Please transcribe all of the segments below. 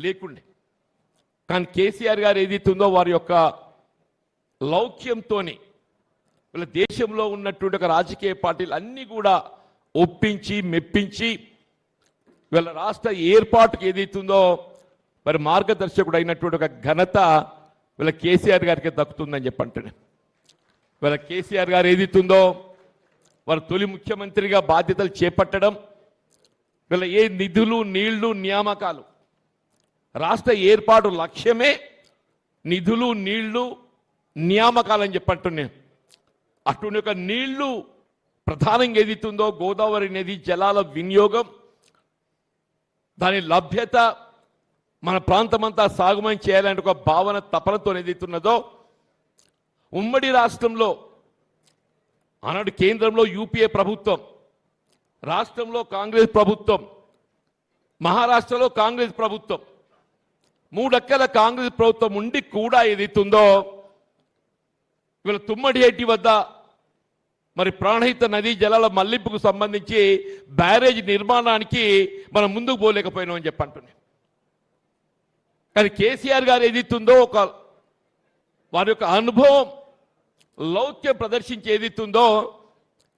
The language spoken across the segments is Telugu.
లేకుండే. కానీ కేసీఆర్ గారు ఏదైతుందో వారి యొక్క లౌక్యంతోనే వీళ్ళ దేశంలో ఉన్నటువంటి ఒక రాజకీయ పార్టీలు అన్నీ కూడా ఒప్పించి మెప్పించి వీళ్ళ రాష్ట్ర ఏర్పాటుకు ఏదైతుందో మరి మార్గదర్శకుడు అయినటువంటి ఒక ఘనత వీళ్ళ కేసీఆర్ గారికి దక్కుతుందని చెప్పంటున్నాను. వీళ్ళ కేసీఆర్ గారు ఏదైతుందో వారు తొలి ముఖ్యమంత్రిగా బాధ్యతలు చేపట్టడం, వీళ్ళ ఏ నిధులు నీళ్లు నియామకాలు రాష్ట్ర ఏర్పాటు లక్ష్యమే నిధులు నీళ్లు నియామకాలని చెప్పంటున్నాను. అటువంటి ఒక నీళ్లు ప్రధానంగా ఏదైతుందో గోదావరి నది జలాల వినియోగం, దాని లభ్యత మన ప్రాంతమంతా సాగుమయం చేయాలంటే ఒక భావన తపనతో ఏదైతున్నదో ఉమ్మడి రాష్ట్రంలో ఆనాడు కేంద్రంలో యూపీఏ ప్రభుత్వం, రాష్ట్రంలో కాంగ్రెస్ ప్రభుత్వం, మహారాష్ట్రలో కాంగ్రెస్ ప్రభుత్వం, 3 అక్కల కాంగ్రెస్ ప్రభుత్వం ఉండి కూడా ఏదైతుందో వీళ్ళ తుమ్మడిహెట్టి వద్ద మరి ప్రాణహిత నదీ జలాల మళ్లింపుకు సంబంధించి బ్యారేజ్ నిర్మాణానికి మనం ముందుకు పోలేకపోయినామని చెప్పంటున్నాం. కానీ కేసీఆర్ గారు ఏదైతుందో ఒక వారి యొక్క అనుభవం లౌక్యం ప్రదర్శించి ఏదైతుందో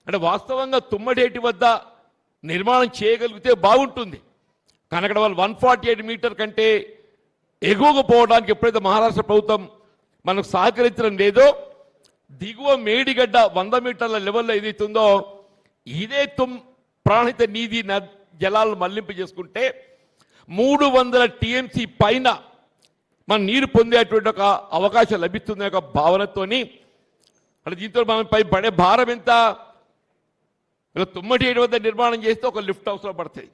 అంటే వాస్తవంగా తుమ్మడేటి వద్ద నిర్మాణం చేయగలిగితే బాగుంటుంది. కానీ అక్కడ వాళ్ళు 148 మీటర్ కంటే ఎగువకు పోవడానికి ఎప్పుడైతే మహారాష్ట్ర ప్రభుత్వం మనకు సహకరించడం లేదో దిగువ మేడిగడ్డ 100 మీటర్ల లెవెల్లో ఏదైతుందో ఇదే ప్రాణహిత నీటి జలాలను మళ్లింపు చేసుకుంటే 300 టీఎంసీ పైన మన నీరు పొందేటువంటి ఒక అవకాశం లభిస్తుంది ఒక భావనతోని అంటే దీంతో మనం పై పడే భారం ఎంత, ఇలా తుమ్మటి వద్ద నిర్మాణం చేస్తే ఒక లిఫ్ట్ అవసరం పడుతుంది,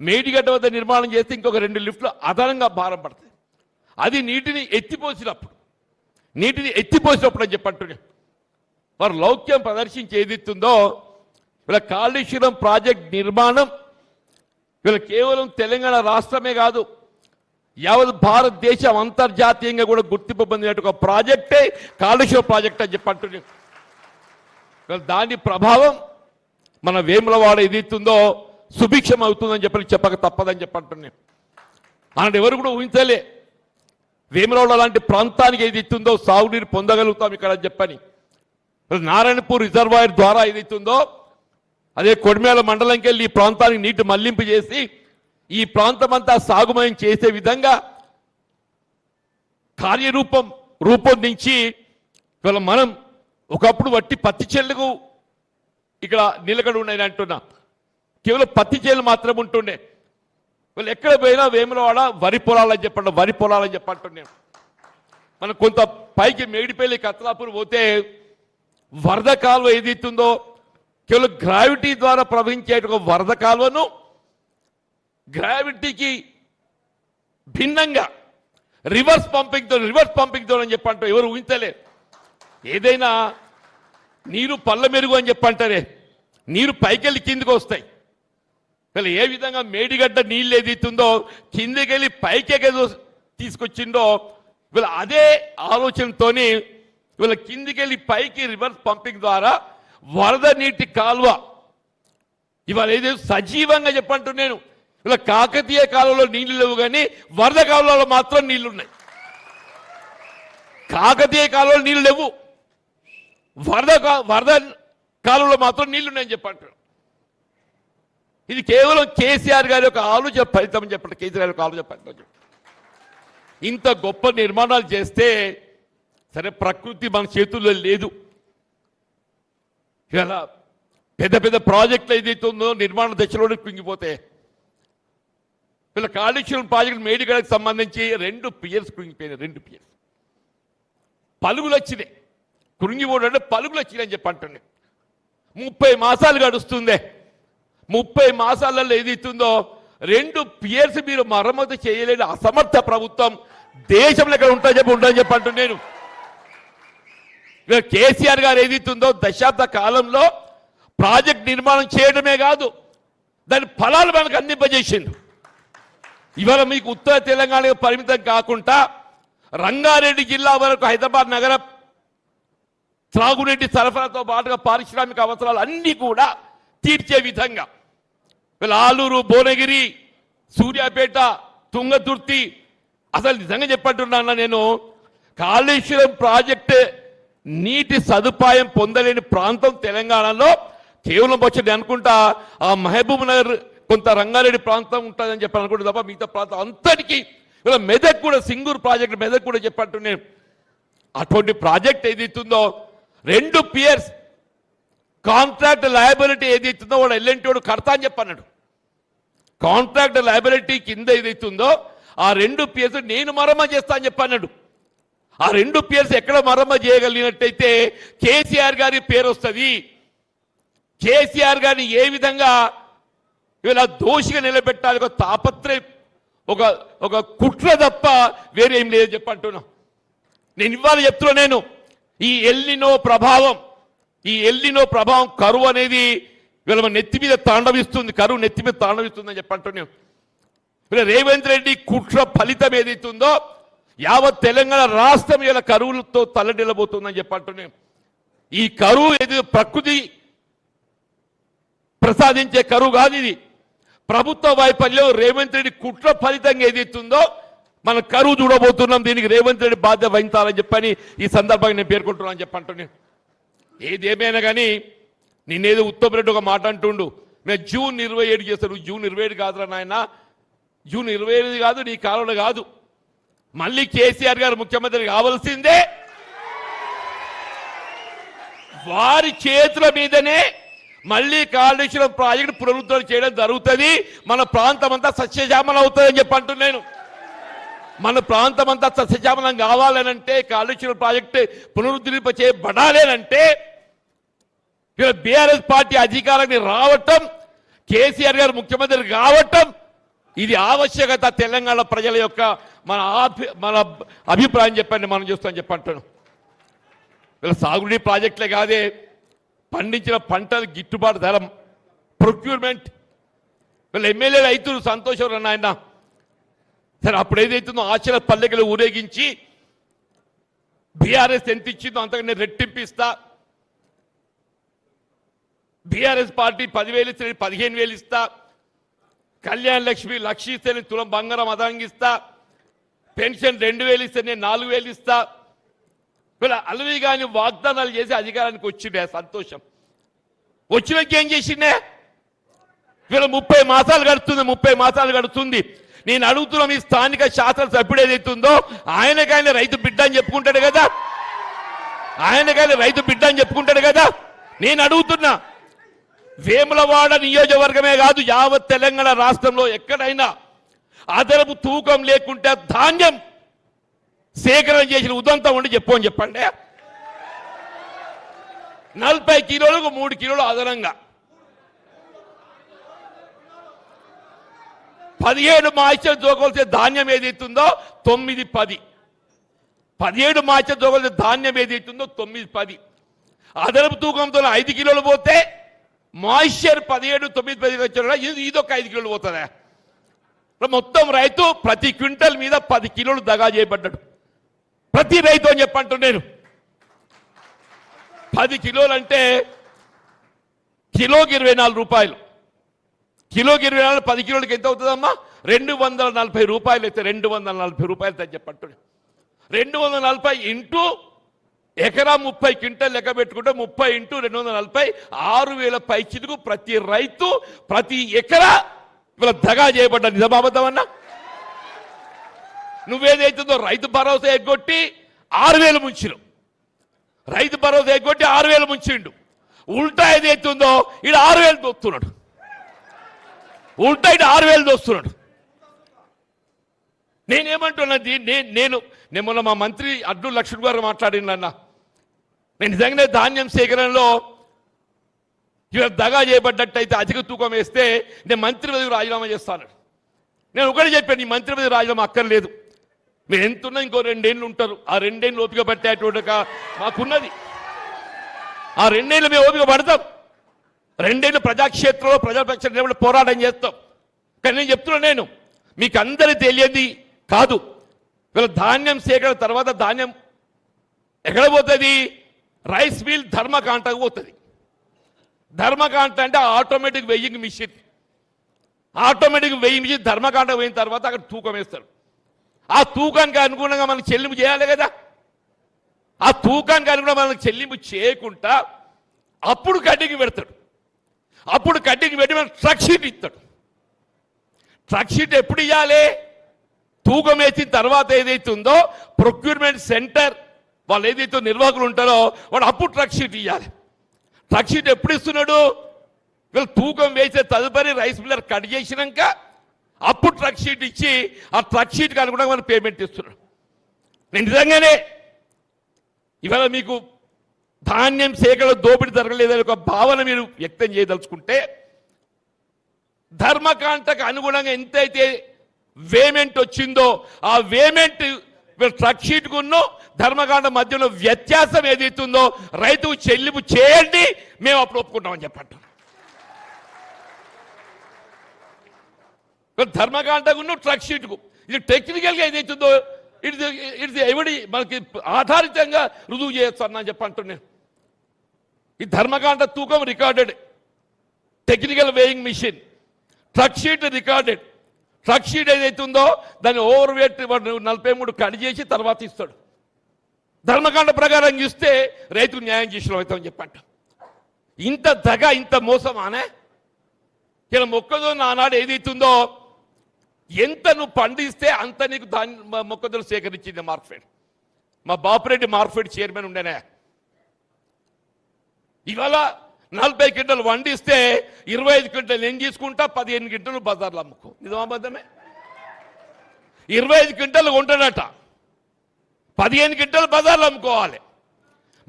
మేడిగడ్డ వద్ద నిర్మాణం చేస్తే ఇంకొక 2 లిఫ్ట్లు అదనంగా భారం పడుతుంది. అది నీటిని ఎత్తిపోసినప్పుడు అని చెప్పంటున్నాం. వారు లౌక్యం ప్రదర్శించి ఏదిస్తుందో వీళ్ళ కాళేశ్వరం ప్రాజెక్ట్ నిర్మాణం వీళ్ళ కేవలం తెలంగాణ రాష్ట్రమే కాదు యావత్ భారతదేశం అంతర్జాతీయంగా కూడా గుర్తింపు పొందినట్టు ఒక ప్రాజెక్టే కాళేశ్వరం ప్రాజెక్ట్ అని చెప్పంటున్నాం. దాని ప్రభావం మన వేములవాడ ఏదైతుందో సుభిక్షం అవుతుందని చెప్పక తప్పదని చెప్పంటున్నాం. అలాంటి ఎవరు కూడా ఊహించలే వేములవాడ లాంటి ప్రాంతానికి ఏదైతుందో సాగునీరు పొందగలుగుతాం ఇక్కడ చెప్పని. నారాయణపూర్ రిజర్వాయర్ ద్వారా ఏదైతుందో అదే కొడిమేల మండలంకి వెళ్ళి ఈ ప్రాంతానికి నీటి మళ్లింపు చేసి ఈ ప్రాంతమంతా సాగుమయం చేసే విధంగా రూపొందించి ఇవాళ మనం ఒకప్పుడు వట్టి పత్తి చెల్లుకు ఇక్కడ నిలకడ ఉన్నాయని అంటున్నా. కేవలం పత్తి చేలు మాత్రం ఉంటుండే. వాళ్ళు ఎక్కడ పోయినా వేములవాడ వరి పొలాలని చెప్పంటున్నాను. మనం కొంత పైకి మేడిపల్లి కత్లాపూర్ పోతే వరద కాలువ ఏదైతుందో కేవలం గ్రావిటీ ద్వారా ప్రవహించే ఒక వరద కాలువను గ్రావిటీకి భిన్నంగా రివర్స్ పంపింగ్తో అని చెప్పంటారు. ఎవరు ఊహించలేరు. ఏదైనా నీరు పళ్ళ మెరుగు అని చెప్పంటారే, నీరు పైకెళ్ళి కిందికి వస్తాయి. కానీ ఏ విధంగా మేడిగడ్డ నీళ్ళు ఏదైతుందో కిందికెళ్ళి పైకి తీసుకొచ్చిండో వీళ్ళ అదే ఆలోచనతోని వీళ్ళ కిందికెళ్ళి పైకి రివర్స్ పంపింగ్ ద్వారా వరద నీటి కాలువ ఇవాళ ఏదైతే సజీవంగా చెప్పంటున్నాను. ఇలా కాకతీయ కాలంలో నీళ్లు లేవు కానీ వరద కాలంలో మాత్రం నీళ్లున్నాయి. కాకతీయ కాలంలో నీళ్లు లేవు, వరద కాలంలో మాత్రం నీళ్లున్నాయని చెప్పంటారు. ఇది కేవలం కేసీఆర్ గారి యొక్క ఆలోచన ఫలితం అని చెప్పండి. కేసీఆర్ యొక్క ఆలోచన ఫలితం. ఇంత గొప్ప నిర్మాణాలు చేస్తే సరే ప్రకృతి మన చేతుల్లో లేదు. ఇలా పెద్ద పెద్ద ప్రాజెక్టులు ఏదైతే ఉందో నిర్మాణ దశలోనే కుంగిపోతే వీళ్ళ కాళేశ్వరం ప్రాజెక్టు మేడిగడకు సంబంధించి 2 పియర్స్ కుంగిపోయినాయి. 2 పియర్స్ పలుగులు వచ్చినాయి. కుంగిపోవడం పలుగులు వచ్చినాయని చెప్పంటున్నాయి. 30 మాసాలు గడుస్తుంది. 30 మాసాలలో ఏదైతుందో 2 పియర్స్ మీరు మరమ్మతు చేయలేని అసమర్థ ప్రభుత్వం దేశంలో ఎక్కడ ఉంటుందని చెప్పంటున్నాను. కేసీఆర్ గారు ఏదైతుందో దశాబ్ద కాలంలో ప్రాజెక్ట్ నిర్మాణం చేయడమే కాదు దాని ఫలాలు మనకు అందింపజేసింది. ఇవాళ మీకు ఉత్తర తెలంగాణకు పరిమితం కాకుండా రంగారెడ్డి జిల్లా వరకు హైదరాబాద్ నగర త్రాగునీటి సరఫరాతో పాటుగా పారిశ్రామిక అవసరాలు అన్నీ కూడా తీర్చే విధంగా వీళ్ళ ఆలూరు, భువనగిరి, సూర్యాపేట, తుంగతుర్తి అసలు నిజంగా చెప్పంటున్నా నేను కాళేశ్వరం ప్రాజెక్టు నీటి సదుపాయం పొందలేని ప్రాంతం తెలంగాణలో కేవలం వచ్చి అనుకుంటా ఆ మహబూబ్ నగర్ కొంత రంగారెడ్డి ప్రాంతం ఉంటుందని చెప్పి అనుకుంటే తప్ప మిగతా ప్రాంతం అంతటికీ ఇలా మెదక్ కూడా సింగూరు ప్రాజెక్ట్ మెదక్ కూడా చెప్పంటు నేను అటువంటి ప్రాజెక్ట్ ఏదైతుందో 2 పియర్స్ కాంట్రాక్ట్ లయబిలిటీ ఏదైతుందో వాడు ఎల్ఎన్టీ కడతా అని చెప్పన్నాడు. కాంట్రాక్ట్ లయబిలిటీ కింద ఏదైతుందో ఆ 2 పియర్స్ నేను మరమ్మ చేస్తా అని చెప్పన్నాడు. ఆ 2 పియర్స్ ఎక్కడ మరమ్మ చేయగలిగినట్టయితే కేసీఆర్ గారి పేరు వస్తుంది. కేసీఆర్ గారిని ఏ విధంగా ఇలా దోషిగా నిలబెట్టాలి ఒక తాపత్రయం ఒక కుట్ర తప్ప వేరేం లేదు చెప్పంటున్నా. నేను ఇవాళ చెప్తున్నా నేను ఈ ఎల్నినో ప్రభావం కరువు అనేది వీళ్ళ నెత్తి మీద తాండవిస్తుంది. కరువు నెత్తి మీద తాండవిస్తుందని చెప్పంటున్నాను. వీళ్ళ రేవంత్ రెడ్డి కుట్ర ఫలితం ఏదైతుందో యావత్ తెలంగాణ రాష్ట్రం ఇలా కరువులతో తల్లడిల్లబోతుందని చెప్పంటున్నాను. ఈ కరువు ఏది ప్రకృతి ప్రసాదించే కరువు కాదు, ఇది ప్రభుత్వ వైఫల్యం రేవంత్ రెడ్డి కుట్ర ఫలితంగా ఏదైతుందో మన కరువు చూడబోతున్నాం. దీనికి రేవంత్ రెడ్డి బాధ్యత వహించాలని చెప్పని ఈ సందర్భంగా నేను పేర్కొంటున్నాను చెప్పంటున్నాను. ఏదేమైనా కానీ నిన్నేదో ఉత్తమ్ రెడ్డి ఒక మాట అంటుండు, మేము జూన్ 27 చేస్తాను. జూన్ 27 కాదురా నాయన, జూన్ 27 కాదు, నీ కాలంలో కాదు. మళ్ళీ కేసీఆర్ గారు ముఖ్యమంత్రి కావాల్సిందే. వారి చేతుల మీదనే మళ్ళీ కాళేశ్వరం ప్రాజెక్టు పునరుద్ధరణ చేయడం జరుగుతుంది. మన ప్రాంతం అంతా సస్యశ్యామలం అవుతుందని చెప్పి అంటున్నాను. మన ప్రాంతం అంతా సస్యశ్యామలం కావాలనంటే కాళేశ్వరం ప్రాజెక్టు పునరుద్ధరింప చేయబడాలేనంటే బీఆర్ఎస్ పార్టీ అధికారానికి రావటం, కేసీఆర్ గారు ముఖ్యమంత్రి కావటం ఇది ఆవశ్యకత. తెలంగాణ ప్రజల యొక్క మన అభిప్రాయం చెప్పండి మనం చూస్తామని చెప్పంటాను. వీళ్ళ సాగునీటి ప్రాజెక్టులే కాదే, పండించిన పంటలు గిట్టుబాటు ధర, ప్రొక్యూర్మెంట్. వీళ్ళ ఎమ్మెల్యే రైతులు సంతోషం నాయన. సరే అప్పుడు ఏదైతుందో ఆశల పల్లెకలు ఊరేగించి బీఆర్ఎస్ ఎంత ఇచ్చిందో అంతకన్నా రెట్టింపిస్తా, బీఆర్ఎస్ పార్టీ 10,000 ఇస్తే 15,000 ఇస్తా, కళ్యాణ్ లక్ష్మి లక్ష ఇస్తే నేను తులం బంగారం అదనంగిస్తా, పెన్షన్ 2,000 ఇస్తే నేను 4,000 ఇస్తా. వీళ్ళ అలవి కానీ వాగ్దానాలు చేసి అధికారానికి వచ్చిండే సంతోషం. వచ్చినాక ఏం చేసిండే? వీళ్ళ 30 మాసాలు గడుస్తుంది. నేను అడుగుతున్నా, మీ స్థానిక శాసనసభ్యుడు ఏదైతుందో ఆయనకైనా రైతు బిడ్డ అని చెప్పుకుంటాడు కదా, నేను అడుగుతున్నా. వేములవాడ నియోజకవర్గమే కాదు, యావత్ తెలంగాణ రాష్ట్రంలో ఎక్కడైనా అదనపు తూకం లేకుంటే ధాన్యం సేకరణ చేసిన ఉదంతం ఉండి చెప్పండి. 40 కిలోలకు 3 కిలోలు అదనంగా 17 మాయిశ్చర్ జోగవలసిన ధాన్యం ఏదైతుందో 9-10, 17 మాయిశ్చర్ జోగవలసిన ధాన్యం ఏదైతుందో 9-10, అదనపు తూకంతో 5 కిలోలు పోతే మాయిశ్చర్ 17, 9, 10 వచ్చా ఇదొక 5 కిలోలు పోతుందా? మొత్తం రైతు ప్రతి క్వింటల్ మీద 10 కిలోలు దగా చేయబడ్డాడు. ప్రతి రైతు అని చెప్పంటూ నేను 10 కిలోలు అంటే కిలోకి 24 రూపాయలు. కిలోకి 24, 10 కిలోలకి ఎంత అవుతుందమ్మా? 240 రూపాయలు అయితే 240 రూపాయలు అని చెప్పంటు 240 ఇంటూ ఎకరా 30 క్వింటల్ లెక్క పెట్టుకుంటే 30 ఇంటూ 240 6,000 పైచిలకు ప్రతి రైతు ప్రతి ఎకరా వీళ్ళ దగా చేయబడ్డ. నిజామాబద్దమన్నా? నువ్వేదైతుందో రైతు భరోసా ఎగ్గొట్టి 6,000 ముంచిను, రైతు భరోసా ఎగ్గొట్టి 6,000 ముంచిండు. ఉల్టా ఏదైతుందో ఇడు 6,000 దోస్తున్నాడు, ఉల్టా ఇటు 6,000 దోస్తున్నాడు. నేనేమంటున్నది, నేను మొన్న మా మంత్రి అడ్డు లక్ష్మణ్ గారు మాట్లాడినన్నా, నేను నిజంగానే ధాన్యం సేకరణలో ఇవాళ దగా చేయబడ్డట్టయితే అధిక తూకం వేస్తే నేను మంత్రి పదవి రాజీనామా చేస్తాను. నేను ఒకటి చెప్పాను, ఈ మంత్రి పదవి రాజీనామా అక్కర్లేదు. మీరు ఎంతున్నా ఇంకో 2 ఏళ్ళు ఉంటారు. ఆ 2 ఏళ్ళు ఓపిక పట్టేటువంటి మాకున్నది. ఆ 2 ఏళ్ళు మేము ఓపిక పడతాం. 2 ఏళ్ళు ప్రజాక్షేత్రంలో ప్రజాపక్ష పోరాటం చేస్తాం. కానీ నేను చెప్తున్నా, నేను మీకు అందరికీ తెలియదు కాదు, వీళ్ళ ధాన్యం సేకరణ తర్వాత ధాన్యం ఎక్కడ పోతుంది? రైస్ మిల్ ధర్మకాంటకు పోతుంది. ధర్మకాంట అంటే ఆటోమేటిక్ వెయ్యింగ్ మిషన్. ఆటోమేటిక్ వేయించి ధర్మకాండ పోయిన తర్వాత అక్కడ తూకం వేస్తాడు. ఆ తూకానికి అనుగుణంగా మనం చెల్లింపు చేయాలి కదా. ఆ తూకానికి అనుగుణంగా మనకు చెల్లింపు చేయకుండా అప్పుడు కడ్డీకి పెడతాడు. అప్పుడు కడ్డీకి పెట్టి మనకు ట్రక్ షీట్ ఇస్తాడు. ట్రక్ షీట్ ఎప్పుడు ఇవ్వాలి? తూకం వేసిన తర్వాత ఏదైతే ఉందో ప్రొక్యూర్మెంట్ సెంటర్ వాళ్ళు ఏదైతే నిర్వాహకులు ఉంటారో వాడు అప్పుడు ట్రక్ షీట్ ఇవ్వాలి. ట్రక్ షీట్ ఎప్పుడు ఇస్తున్నాడు? వీళ్ళు తూకం వేసే తదుపరి రైస్ మిల్లర్ కట్ చేసినాక అప్పుడు ట్రక్ షీట్ ఇచ్చి ఆ ట్రక్ షీట్కి అనుగుణంగా మనం పేమెంట్ ఇస్తున్నాడు. నేను నిజంగానే ఇవాళ మీకు ధాన్యం సేకరణ దోపిడీ జరగలేదని ఒక భావన మీరు వ్యక్తం చేయదలుచుకుంటే ధర్మకాంటకు అనుగుణంగా ఎంతైతే వేమెంట్ వచ్చిందో ఆ వేమెంట్ ట్రక్ షీట్కున్నో ధర్మకాండ మధ్యలో వ్యత్యాసం ఏదైతుందో రైతుకు చెల్లింపు చేయండి, మేము అప్పుడు ఒప్పుకుంటామని చెప్పంటాం. ధర్మకాంటకును ట్రక్ షీట్కు ఇది టెక్నికల్గా ఏదైతుందో ఇది ఎవడి మనకి ఆధారితంగా రుజువు చేయొచ్చు అన్నా చెప్పంటున్నాను. ఈ ధర్మకాండ తూకం recorded, technical weighing machine, truck sheet recorded. Truck sheet ఏదైతే ఉందో దాన్ని ఓవర్ వెయిట్ 43 కట్ చేసి తర్వాత ఇస్తాడు. ధర్మకాండ ప్రకారం ఇస్తే రైతుకు న్యాయం చేసిన అవుతామని చెప్పంట. ఇంత దగ, ఇంత మోసమానే? ఇలా మొక్కజొన్న ఆనాడు ఏదైతుందో ఎంత నువ్వు పండిస్తే అంత నీకు మొక్కజొన్న సేకరించింది మార్కెట్. మా బాపురెడ్డి మార్కెట్ చైర్మన్ ఉండేనే. ఇవాళ 40 క్వింటలు వండిస్తే 25 క్వింటలు నేను తీసుకుంటా, 15 క్వింటలు బజార్లో అమ్ముకో. నిజమాబద్ధమే? 25 క్వింటలు కొంటాడట, 15 క్వింటలు బజార్లో అమ్ముకోవాలి.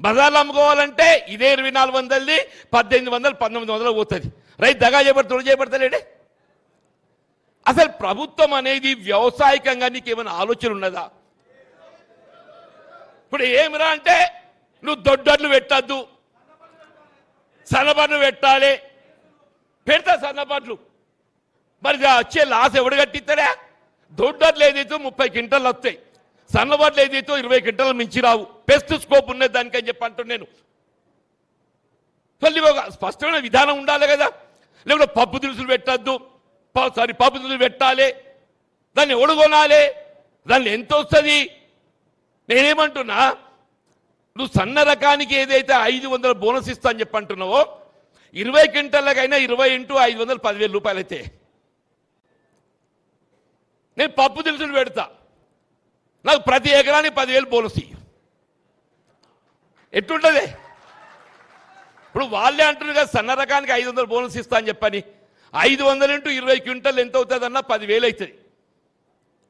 బజార్లో అమ్ముకోవాలంటే ఇదే 2400ది 1800 1900 పోతుంది. రైతు దగా చేయబడతాడే. అసలు ప్రభుత్వం అనేది వ్యవసాయకంగా నీకేమైనా ఆలోచన ఉన్నదా? ఇప్పుడు ఏమిరా అంటే నువ్వు దొడ్డర్లు పెట్టద్దు, సన్నబడ్లు పెట్టాలి. పెడతా సన్నబడ్లు, మరి వచ్చే లాస్ ఎవడు కట్టిస్తాడా? దొడ్డర్లు ఏదైతే 30 క్వింటలు వస్తాయి, సన్నబడ్లు ఏదైతే 20 క్వింటలు మించి రావు. బెస్ట్ స్కోప్ ఉన్నది దానికని చెప్పి అంటున్నాను. మళ్ళీ ఒక స్పష్టమైన విధానం ఉండాలి కదా. లేకుంటే పప్పు దినుసులు పెట్టద్దు, పప్పు దినుసులు పెట్టాలి, దాన్ని ఎవడు కొనాలి, దాన్ని ఎంత వస్తుంది? నేనేమంటున్నా, నువ్వు సన్న రకానికి ఏదైతే 500 బోనస్ ఇస్తా అని చెప్పి అంటున్నావో 20 క్వింటల్లకైనా 20 × 500 10,000 రూపాయలు అయితే నేను పప్పు దినుసులు పెడతా, నాకు ప్రతి ఎకరానికి 10,000 బోనస్ ఇయ్యి. ఎట్లుంటుంది? ఇప్పుడు వాళ్ళే అంటున్నారు కదా సన్న రకానికి 500 బోనస్ ఇస్తా అని చెప్పని. 500 × 20 క్వింటల్ ఎంత అవుతుంది అన్న 10,000 అవుతుంది.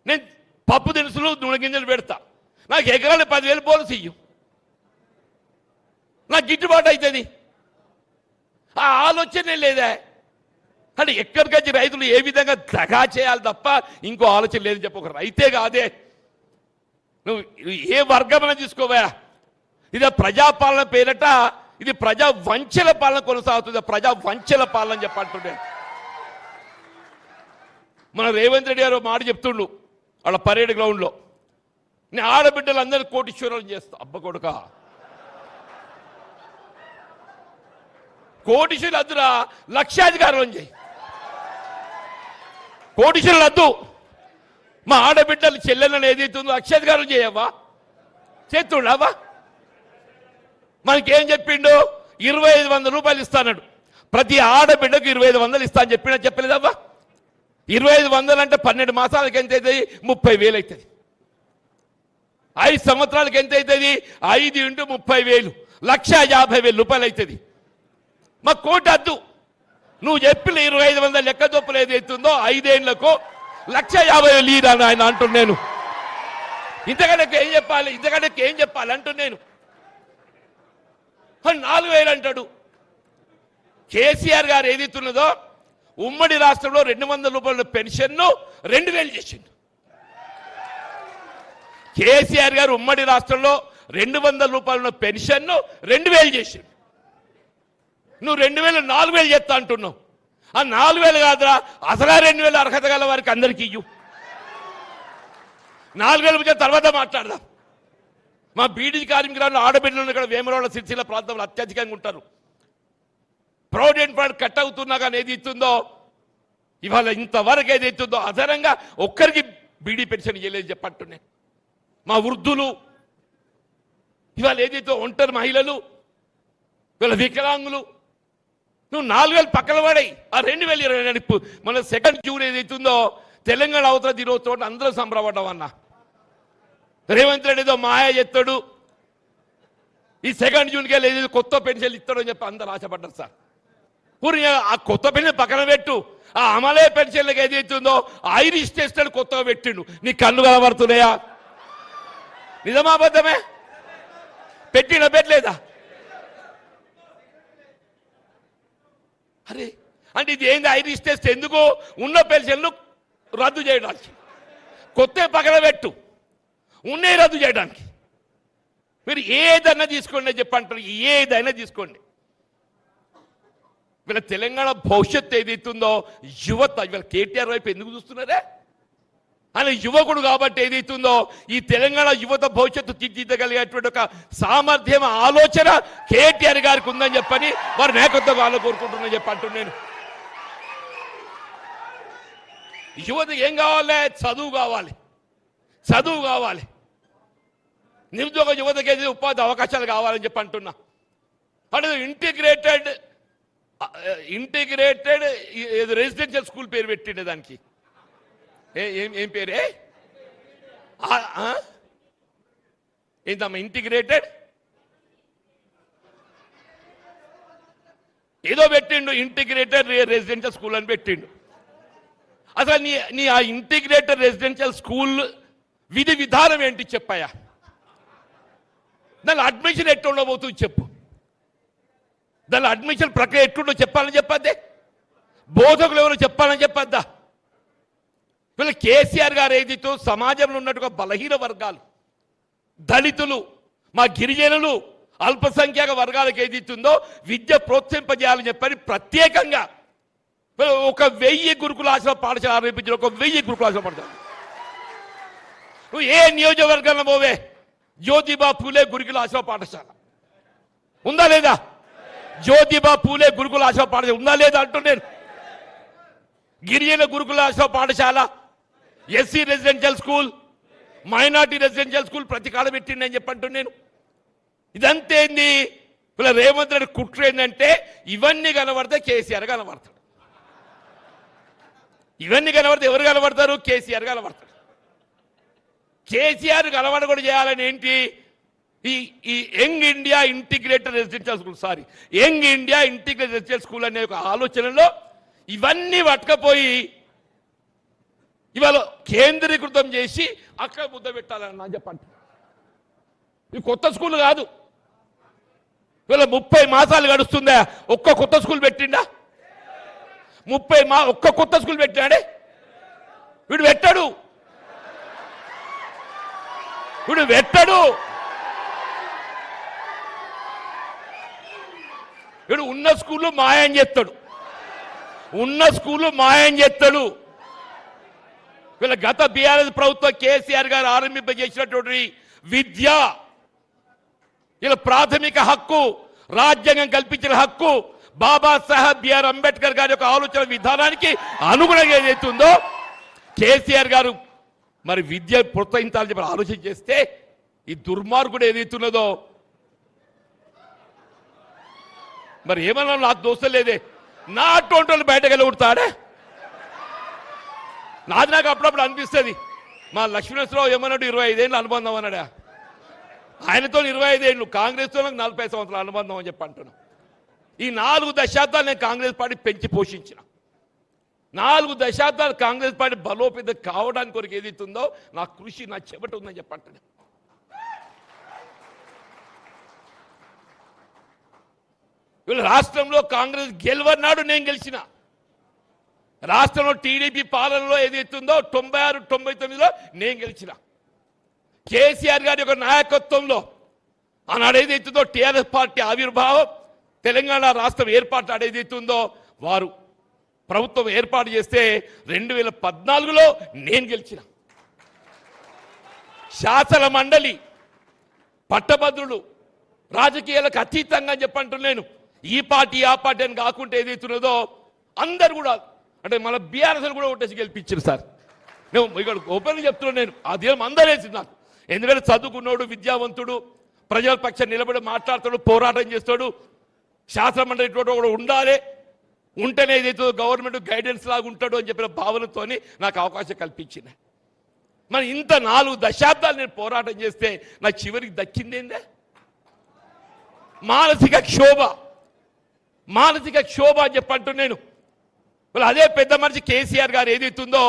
నేను పప్పు దినుసులు నూనె గింజలు పెడతా, నాకు ఎకరానికి 10,000 బోనస్ ఇయ్యు, నాకు గిట్టుబాటు అవుతుంది. ఆ ఆలోచనే లేదా అంటే ఎక్కడికొచ్చి రైతులు ఏ విధంగా దగా చేయాలి తప్ప ఇంకో ఆలోచన లేదని చెప్పి ఒక రైతే కాదే, నువ్వు ఏ వర్గమైన తీసుకోవా, ఇది ప్రజాపాలన పేరట ఇది ప్రజా వంచల పాలన కొనసాగుతుంది. ప్రజా వంచల పాలన అని చెప్పంటుండే. మన రేవంత్ రెడ్డి గారు మాట చెప్తుండు వాళ్ళ పరేడ్ గ్రౌండ్లో, నేను ఆడబిడ్డలు అందరూ కోటీశ్వరాలు చేస్తా. అబ్బ కొడుక, కోటీశ్వరులు వద్దురా, లక్షాధికారులను చేయి. కోటీశ్వరులు వద్దు, మా ఆడబిడ్డలు చెల్లెలను ఏదైతుందో లక్షాధికారులు చేయవా? చేస్తుండవా? మనకేం చెప్పిండు? 2,500 రూపాయలు ఇస్తాడు. ప్రతి ఆడబిడ్డకు 2,500 ఇస్తా అని చెప్పలేదవ్వా? 2,500 అంటే 12 మాసాలకి ఎంత అవుతుంది? 30,000 అవుతుంది. 5 సంవత్సరాలకి ఎంత అవుతుంది? 5 × 30,000 1,50,000 రూపాయలు అవుతుంది. మా కోటి వద్దు, నువ్వు చెప్పిన 2,500 లెక్క చొప్పులు ఏదైతుందో 5 ఏళ్లకు 1,50,000 ఇయ్యని ఆయన అంటున్నాను. ఇంతకంటే ఏం చెప్పాలి? ఇంతకంటే ఏం చెప్పాలి అంటున్నాను. 4,000 అంటాడు. కేసీఆర్ గారు ఏదైతున్నదో ఉమ్మడి రాష్ట్రంలో 200 రూపాయల పెన్షన్ను 2,000 చేసిండు. కేసీఆర్ గారు ఉమ్మడి రాష్ట్రంలో 200 రూపాయల పెన్షన్ను 2,000 చేసిండు. నువ్వు 2,000 4,000 చేస్తా అంటున్నావు. ఆ 4,000 కాదురా, అసలు 2,000 అర్హత గల వారికి అందరికీ ఇయ్యు. 4,000 తర్వాత మాట్లాడదాం. మా బీడీ కార్మికులు ఆడబిడ్డలు ఇక్కడ వేమరాళ్ళ సిరిసిల్ల ప్రాంతంలో అత్యధికంగా ఉంటారు. ప్రొవిడెంట్ ఫండ్ కట్ అవుతున్నా కానీ ఏది ఇస్తుందో ఇవాళ ఇంతవరకు ఏదైతుందో అదనంగా ఒక్కరికి బీడీ పెన్షన్ ఇవ్వలేదు చెప్పంటున్నాను. మా వృద్ధులు ఇవాళ ఏదైతే ఒంటరి మహిళలు, ఇవాళ వికలాంగులు, నువ్వు 4,000 పక్కన పడాయి. ఆ 2020 మన 2 జూన్ ఏదైతుందో తెలంగాణ అవతల దినోత్సవం అందరూ సంబరపడ్డాం అన్న. రేవంత్ రెడ్డి ఏదో మాయ చేస్తాడు, ఈ 2 జూన్కి వెళ్ళి ఏదో కొత్త పెన్షన్లు ఇస్తాడు అని చెప్పి అందరూ ఆశపడ్డారు సార్. పూరి ఆ కొత్త పెన్షన్ పక్కన పెట్టు, ఆ అమలే పెన్షన్లకు ఏదైతుందో ఐరిష్ టెస్ట్ కొత్తగా పెట్టిండు. నీ కళ్ళు కనబడుతున్నాయా? నిజమాబద్ధమే? పెట్టలేదా? అరే అంటే ఇది ఏంది ఐరిష్ టెస్ట్? ఎందుకు? ఉన్న పెన్షన్లు రద్దు చేయడానికి, కొత్త పక్కన పెట్టు, ఉన్నాయి రద్దు చేయడానికి. మీరు ఏదైనా తీసుకోండి చెప్పంటారు, ఏదైనా తీసుకోండి. వీళ్ళ తెలంగాణ భవిష్యత్తు ఏదైతుందో యువత ఇవాళ కేటీఆర్ వైపు ఎందుకు చూస్తున్నారే? ఆయన యువకుడు కాబట్టి ఏదైతుందో ఈ తెలంగాణ యువత భవిష్యత్తు తీర్చిదిద్దగలిగేటువంటి ఒక సామర్థ్యం, ఆలోచన కేటీఆర్ గారికి ఉందని చెప్పని వారి నాయకత్వం వాళ్ళు కోరుకుంటున్నాను చెప్పంటున్నాను నేను. యువతకి ఏం కావాలి? చదువు కావాలి, చదువు కావాలి. నిరుద్యోగ యువతకి ఏదైతే ఉపాధి అవకాశాలు కావాలని చెప్పి అంటున్నా. అంటే ఇంటిగ్రేటెడ్ రెసిడెన్షియల్ స్కూల్ పేరు పెట్టిండే దానికి. ఏం పేరే? ఏంటమ్మా ఇంటిగ్రేటెడ్ ఏదో పెట్టిండు, ఇంటిగ్రేటెడ్ రెసిడెన్షియల్ స్కూల్ అని పెట్టిండు. అసలు నీ ఆ ఇంటిగ్రేటెడ్ రెసిడెన్షియల్ స్కూల్ విధి విధానం ఏంటి చెప్పాయా? దాని అడ్మిషన్ ఎట్లుండబోతుంది చెప్పు. దాని అడ్మిషన్ ప్రక్రియ ఎట్లుండో చెప్పాలని చెప్పద్దే? బోధకులు ఎవరు చెప్పాలని చెప్పద్దా? వీళ్ళు కేసీఆర్ గారు ఏదైతే సమాజంలో ఉన్నట్టుగా బలహీన వర్గాలు, దళితులు, మా గిరిజనులు, అల్పసంఖ్యాక వర్గాలకు ఏదైతుందో విద్య ప్రోత్సహింపజేయాలని చెప్పని ప్రత్యేకంగా 1000 గురుకులాశ్రమ పాఠశాల ఆరంభించిన 1000 గురుకులాశ్రమ పాఠశాల. నువ్వు ఏ నియోజకవర్గంలో పోవే జ్యోతిబా పూలే గురుకులాశ్రమ పాఠశాల ఉందా లేదా? జ్యోతిబా పూలే గురుకులాశ్రమ పాఠశాల ఉందా లేదా అంటున్నాను. గిరిజన గురుకులాశ్రమ పాఠశాల, SC residential school, minority residential school ప్రతి కాడ పెట్టిండి అని చెప్పంటున్నాను నేను. ఇదంతేంది? ఇలా రేవంత్ రెడ్డి కుట్ర ఏంటంటే ఇవన్నీ కనబడితే కేసీఆర్ కనబడతాడు. ఇవన్నీ కనబడితే ఎవరు కనబడతారు? కేసీఆర్ కనబడతాడు. కేసీఆర్ కనబడకూడదు చేయాలని ఏంటి? ఈ young India integrated residential school, young India integrated residential school అనే ఒక ఆలోచనలో ఇవన్నీ పట్టుకపోయి ఇవాళ కేంద్రీకృతం చేసి అక్కడ ముద్ద పెట్టాలన్నా చెప్పండి. ఇది కొత్త స్కూల్ కాదు. ఇవాళ 30 మాసాలు గడుస్తుందా? ఒక్క కొత్త స్కూల్ పెట్టిండా? 30 ఒక్క కొత్త స్కూల్ పెట్టాడే? వీడు పెట్టాడు. వీడు ఉన్న స్కూల్లో మాయం చేస్తాడు. వీళ్ళ గత బీఆర్ఎస్ ప్రభుత్వం కేసీఆర్ గారు ఆరంభింపజేసినటువంటి విద్య, ఇలా ప్రాథమిక హక్కు, రాజ్యాంగం కల్పించిన హక్కు, బాబాసాహెబ్ బిఆర్ అంబేద్కర్ గారి యొక్క ఆలోచన విధానానికి అనుగుణంగా ఏదైతుందో కేసీఆర్ గారు మరి విద్య ప్రోత్సహించాలని చెప్పి ఆలోచన చేస్తే ఈ దుర్మార్గుడు ఏదైతున్నదో మరి ఏమన్నా నాకు దోస్తు లేదే. నా అటువంటి వాళ్ళు బయటకు వెళ్ళగొడతాడే? నాకు అప్పుడప్పుడు అనిపిస్తుంది, మా లక్ష్మీనరసింహరావు ఏమన్నాడు 25 ఏళ్ళు అనుబంధం అన్నాడా? ఆయనతో 25 ఏళ్ళు, కాంగ్రెస్తో నాకు 40 సంవత్సరాల అనుబంధం అని చెప్పి అంటున్నాను. ఈ 4 దశాబ్దాలు నేను కాంగ్రెస్ పార్టీ పెంచి పోషించిన. 4 దశాబ్దాలు కాంగ్రెస్ పార్టీ బలోపేతం కావడానికి కొరకు ఏదైతుందో నా కృషి, నా చెమట ఉందని చెప్పంటున్నాను. వీళ్ళు రాష్ట్రంలో కాంగ్రెస్ గెలవన్నాడు, నేను గెలిచిన. రాష్ట్రంలో టీడీపీ పాలనలో ఏదైతుందో 96, 99లో నేను గెలిచిన. కేసీఆర్ గారి యొక్క నాయకత్వంలో ఆనాడు ఏదైతుందో టీఆర్ఎస్ పార్టీ ఆవిర్భావం, తెలంగాణ రాష్ట్రం ఏర్పాటు ఏదైతుందో వారు ప్రభుత్వం ఏర్పాటు చేస్తే 2014లో నేను గెలిచిన. శాసన మండలి, పట్టభద్రులు, రాజకీయాలకు అతీతంగా చెప్పంటున్నాను. ఈ పార్టీ ఆ పార్టీ అని కాకుండా ఏదైతున్నదో అందరు కూడా అంటే మళ్ళీ బీఆర్ఎస్ కూడా ఓటేసి గెలిపించారు సార్. నేను ఇక్కడ ఓపెన్గా చెప్తున్నాను, నేను అదేం అందరేసింది నాకు. ఎందుకంటే చదువుకున్నాడు, విద్యావంతుడు, ప్రజల పక్షం నిలబడి మాట్లాడతాడు, పోరాటం చేస్తాడు, శాసనమండలి ఇటువంటి కూడా ఉండాలి, ఉంటేనే ఏదైతే గవర్నమెంట్ గైడెన్స్ లాగా ఉంటాడు అని చెప్పిన భావనతో నాకు అవకాశం కల్పించింది. మరి ఇంత 4 దశాబ్దాలు నేను పోరాటం చేస్తే నాకు చివరికి దక్కిందేందే? మానసిక క్షోభ అని చెప్పంటూ నేను అదే పెద్ద మనిషి కేసీఆర్ గారు ఏదైతుందో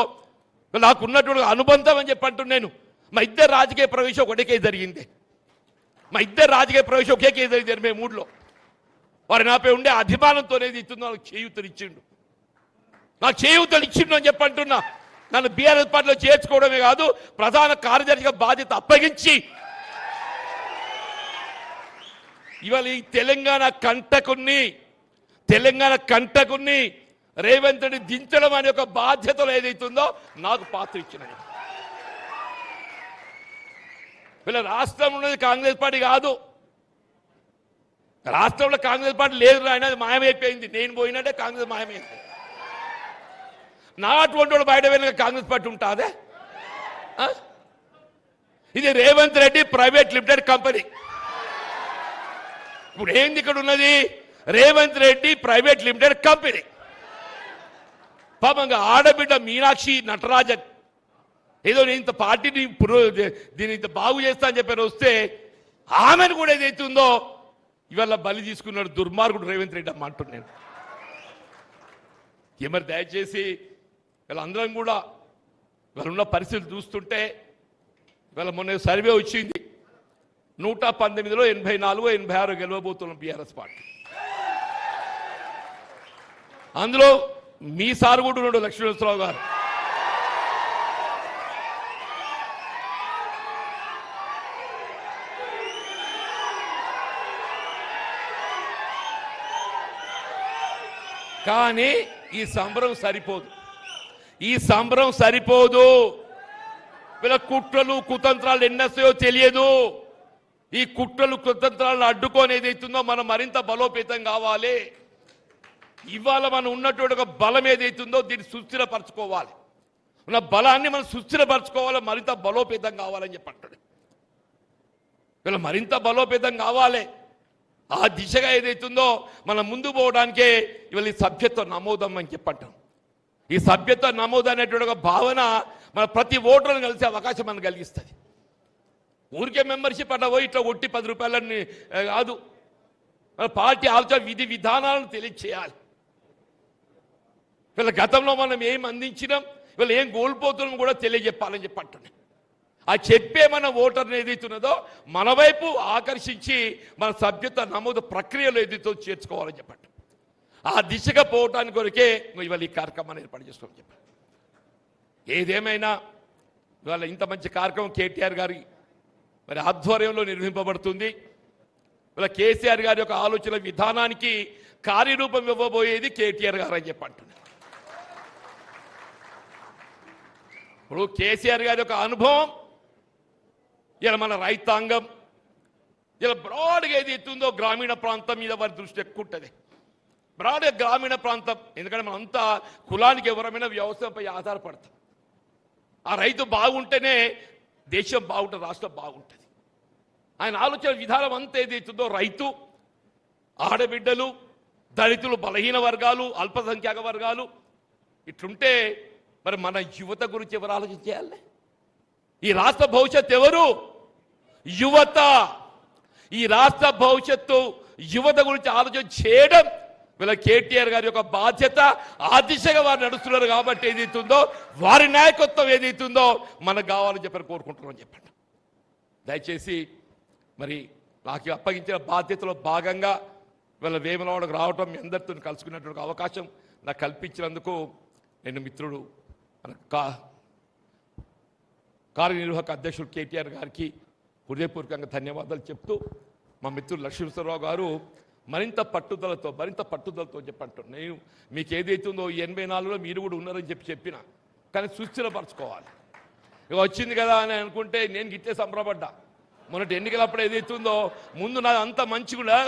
నాకు ఉన్నటువంటి అనుబంధం అని చెప్పంటూ నేను మా ఇద్దరు రాజకీయ ప్రవేశం ఒకటే కేసు జరిగింది. ఒకే కేసు జరిగింది మేము 3లో. వారు నాపై ఉండే అభిమానంతో ఏదైతుందో నాకు చేయూతలు ఇచ్చిండు అని చెప్పంటున్నా. నన్ను బీఆర్ఎస్ పార్టీలో చేర్చుకోవడమే కాదు, ప్రధాన కార్యదర్శిగా బాధ్యత అప్పగించి ఇవాళ ఈ తెలంగాణ కంటకుని రేవంత్ రెడ్డి దించడం అనే ఒక బాధ్యతలో ఏదైతుందో నాకు పాత్ర ఇచ్చినది. వీళ్ళ రాష్ట్రంలో ఉన్నది కాంగ్రెస్ పార్టీ కాదు, రాష్ట్రంలో కాంగ్రెస్ పార్టీ లేదు ఆయన, అది మాయమైపోయింది. నేను పోయినట్టే కాంగ్రెస్ మాయమైంది. నా అటువంటి వాడు బయట వెళ్ళిన కాంగ్రెస్ పార్టీ ఉంటుందే? ఇది Revanth Reddy private limited company. ఇప్పుడు ఏంది ఇక్కడ ఉన్నది? Revanth Reddy private limited company. పాపంగా ఆడబిడ్డ మీనాక్షి నటరాజన్ ఏదో నేను ఇంత పార్టీని దీన్ని ఇంత బాగు చేస్తా అని చెప్పి వస్తే ఆమెను కూడా ఏదైతుందో ఇవాళ బలి తీసుకున్నాడు దుర్మార్గుడు రేవంత్ రెడ్డి అమ్మ అంటున్నాను. మరి దయచేసి వీళ్ళందరం కూడా వాళ్ళున్న పరిస్థితులు చూస్తుంటే వీళ్ళ మొన్న సర్వే వచ్చింది, 119లో 84, 86 గెలవబోతున్నాం బీఆర్ఎస్ పార్టీ. అందులో మీ సార్ కూడా ఉన్నాడు లక్ష్మీనరసింహరావు గారు. కానీ ఈ సంబరం సరిపోదు. వీళ్ళ కుట్రలు కుతంత్రాలు ఎన్నొస్తాయో తెలియదు. ఈ కుట్రలు కుతంత్రాలను అడ్డుకొని ఏదైతుందో మనం మరింత బలోపేతం కావాలి. ఇవాళ మనం ఉన్నటువంటి ఒక బలం ఏదైతుందో దీన్ని సుస్థిరపరచుకోవాలి. ఉన్న బలాన్ని మనం సుస్థిరపరచుకోవాలి, మరింత బలోపేతం కావాలని చెప్పంటాడు. వీళ్ళ మరింత బలోపేతం కావాలి. ఆ దిశగా ఏదైతుందో మనం ముందు పోవడానికే ఇవాళ ఈ సభ్యత్వ నమోదం అని చెప్పంటాం. ఈ సభ్యత్వ నమోదు అనేటువంటి ఒక భావన మన ప్రతి ఓటర్లను కలిసే అవకాశం మనకు కలిగిస్తుంది. ఊరికే మెంబర్షిప్ అట్లా పోయి ఇట్లా ఒట్టి 10 రూపాయలని కాదు, మన పార్టీ ఆలోచన విధి విధానాలను తెలియచేయాలి. వీళ్ళ గతంలో మనం ఏం అందించినాం, వీళ్ళు ఏం కోల్పోతున్నాం కూడా తెలియజెప్పాలని చెప్పంటున్నాం. ఆ చెప్పే మన ఓటర్ని ఏదైతున్నదో మన వైపు ఆకర్షించి మన సభ్యత్వ నమోదు ప్రక్రియలో ఏదైతే చేర్చుకోవాలని చెప్పండి. ఆ దిశగా పోవటానికి కొరకే ఇవాళ ఈ కార్యక్రమాన్ని ఏర్పాటు చేసుకోమని చెప్పారు. ఏదేమైనా ఇవాళ ఇంత మంచి కార్యక్రమం కేటీఆర్ గారి మరి ఆధ్వర్యంలో నిర్వహింపబడుతుంది. ఇవాళ కేసీఆర్ గారి యొక్క ఆలోచన విధానానికి కార్యరూపం ఇవ్వబోయేది కేటీఆర్ గారు అని చెప్పంటున్నారు. ఇప్పుడు కేసీఆర్ గారి యొక్క అనుభవం ఇలా మన రైతాంగం ఇలా బ్రాడ్గా ఏది ఎత్తుందో గ్రామీణ ప్రాంతం మీద వారి దృష్టి ఎక్కువ ఉంటుంది. బ్రాడ్గా గ్రామీణ ప్రాంతం, ఎందుకంటే మనం అంతా కులానికి ఎవరమైనా వ్యవసాయంపై ఆధారపడతాం. ఆ రైతు బాగుంటేనే దేశం బాగుంటుంది, రాష్ట్రం బాగుంటుంది. ఆయన ఆలోచన విధానం అంతా ఏదైతుందో రైతు, ఆడబిడ్డలు, దళితులు, బలహీన వర్గాలు, అల్పసంఖ్యాక వర్గాలు ఇట్లుంటే మరి మన యువత గురించి ఎవరు ఆలోచించేయాలి? ఈ రాష్ట్ర భవిష్యత్తు ఎవరు? యువత. ఈ రాష్ట్ర భవిష్యత్తు యువత గురించి ఆలోచన చేయడం వీళ్ళ కేటీఆర్ గారి యొక్క బాధ్యత. ఆ దిశగా వారు నడుస్తున్నారు కాబట్టి ఏదైతుందో వారి నాయకత్వం ఏదైతుందో మనకు కావాలని చెప్పని కోరుకుంటున్నామని చెప్పండి. దయచేసి మరి నాకు అప్పగించిన బాధ్యతలో భాగంగా వీళ్ళ వేములవాడకు రావటం, మీ అందరితో కలుసుకున్నటువంటి అవకాశం నాకు కల్పించినందుకు నేను మిత్రుడు కార్యనిర్వాహక అధ్యక్షుడు కేటీఆర్ గారికి హృదయపూర్వకంగా ధన్యవాదాలు చెప్తూ, మా మిత్రుడు లక్ష్మీనరసింహరావు గారు మరింత పట్టుదలతో చెప్పంటారు. నేను మీకు ఏదైతుందో 84లో మీరు కూడా ఉన్నారని చెప్పిన, కానీ సుస్థిరపరచుకోవాలి. ఇక వచ్చింది కదా అని అనుకుంటే నేను గిట్టే సంబరపడ్డా. మొన్నటి ఎన్నికలప్పుడు ఏదైతుందో ముందు నాది అంత మంచిగా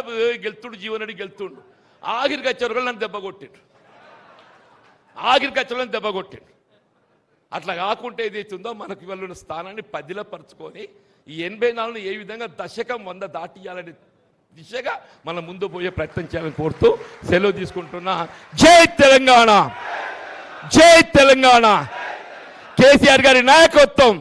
గెలుతుడు, జీవనరెడ్డి గెలుతుండు, ఆఖరికి వచ్చారు నన్ను దెబ్బ కొట్టిండ్రు. ఆఖరికి ఖచ్చితంగా దెబ్బ కొట్టిండు. అట్లా కాకుంటే ఏదైతుందో మనకు ఇవాళ ఉన్న స్థానాన్ని పదిలపరుచుకొని ఈ 84ను ఏ విధంగా దశకం 100 దాటియాలనే దిశగా మనం ముందు పోయే ప్రయత్నం చేయాలని కోరుతూ సెలవు తీసుకుంటున్నా. జై తెలంగాణ, జై తెలంగాణ. కేసీఆర్ గారి నాయకత్వం.